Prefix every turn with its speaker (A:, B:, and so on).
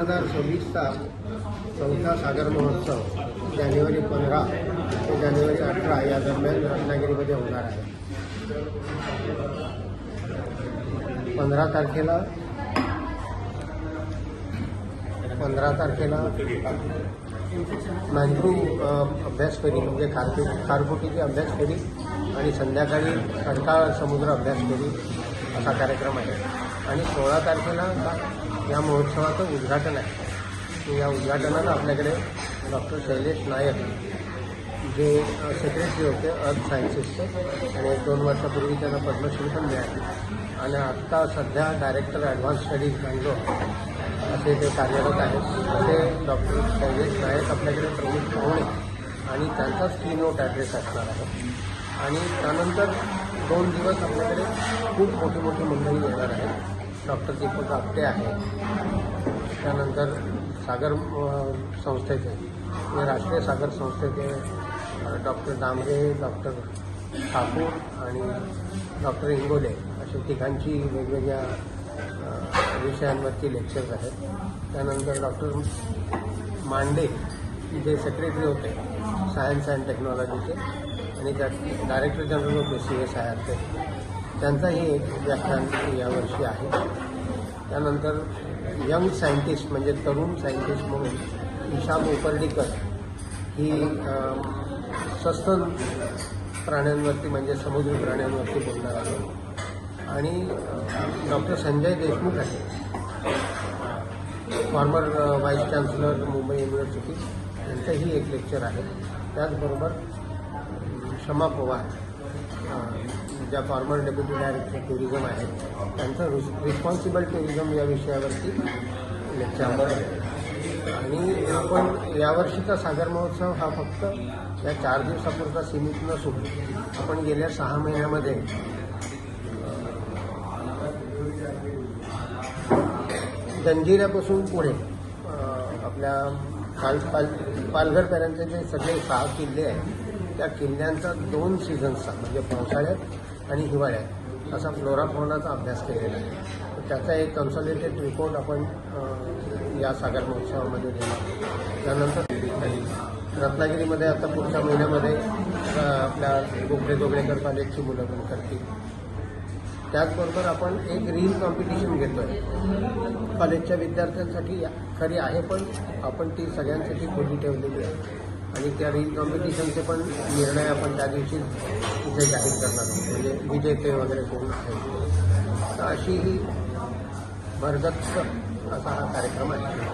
A: 2026चा चौथा सागर महोत्सव जानेवारी 15 ते जानेवारी 18 या दरम्यान रत्नागिरीमध्ये होणार आहे. 15 तारखेला मॅन्ग्रू अभ्यास फेरी म्हणजे खारफुटीची अभ्यास फेरी आणि संध्याकाळी खडकाळ समुद्र अभ्यास फेरी असा कार्यक्रम आहे. आणि 16 तारखेला या महोत्सवाचं उद्घाटन आहे. या उद्घाटनाला आपल्याकडे डॉक्टर शैलेश नायक जे सेक्रेटरी होते अर्थ सायन्सेसचे आणि 1-2 वर्षापूर्वी त्यांना पद्मश्री पण मिळाली आणि आत्ता सध्या डायरेक्टर ॲडव्हान्स स्टडीज बँगलोर असे ते कार्यरत आहेत. असे डॉक्टर शैलेश नायक आपल्याकडे प्रमुख पाहुणे आणि त्यांचाच कीनोट ॲड्रेस असणार आहे. आणि त्यानंतर 2 दिवस आपल्याकडे खूप मोठी मंडळी येणार आहेत. डॉक्टर दीपक आपटे आहेत, त्यानंतर सागर संस्थेचे म्हणजे राष्ट्रीय सागर संस्थेचे डॉक्टर दामरे, डॉक्टर ठाकूर आणि डॉक्टर इंगोले असे तिघांची वेगवेगळ्या विषयांवरती लेक्चर्स आहेत. त्यानंतर डॉक्टर मांडे जे सेक्रेटरी होते सायन्स अँड टेक्नॉलॉजीचे आणि त्यात डायरेक्टर जनरल ऑफ BCS आहेत ते, त्यांचाही एक व्याख्यान यावर्षी आहे. त्यानंतर यंग सायंटिस्ट म्हणजे तरुण सायंटिस्ट म्हणून ईशा मोपर्डीकर ही सस्तन प्राण्यांवरती म्हणजे समुद्री प्राण्यांवरती बोलणार आहे. आणि डॉक्टर संजय देशमुख आहे, former vice chancellor Mumbai university, यांचंही एक लेक्चर आहे. त्याचबरोबर शमा पवार ज्या फॉर्मर डेप्युटी डायरेक्टर टुरिझम आहेत त्यांचं रिस्पॉन्सिबल टुरिझम या विषयावरती लेक्चर आहे. आणि आपण यावर्षीचा सागर महोत्सव हा फक्त या 4 दिवसापुरता सीमित नसून आपण गेल्या 6 महिन्यामध्ये जंजिऱ्यापासून पुढे आपल्या पालघरपर्यंतचे जे सगळे 6 किल्ले आहेत त्या किल्ल्यांचा 2 सीझन्सचा म्हणजे पावसाळ्यात आणि हिवाळ्यात असा फ्लोरा फौनाचा अभ्यास केलेला आहे. त्याचा एक कन्सॉलिडेटेड रिपोर्ट आपण या सागर महोत्सवामध्ये देणार. त्यानंतर रत्नागिरीमध्ये आता पुढच्या महिन्यामध्ये आपल्या गोखले कॉलेजची मुलं पण करतील. त्याचबरोबर आपण एक रील कॉम्पिटिशन घेतो आहे कॉलेजच्या विद्यार्थ्यांसाठी. खरी आहे पण आपण ती सगळ्यांसाठी खुली ठेवलेली आहे आणि त्या रील कॉम्पिटिशनचे पण निर्णय आपण त्या दिवशी इथे जाहीर करणार आहोत म्हणजे विजेते वगैरे कोण आहेत. तर अशी ही भरगच्च असा हा कार्यक्रम आहे.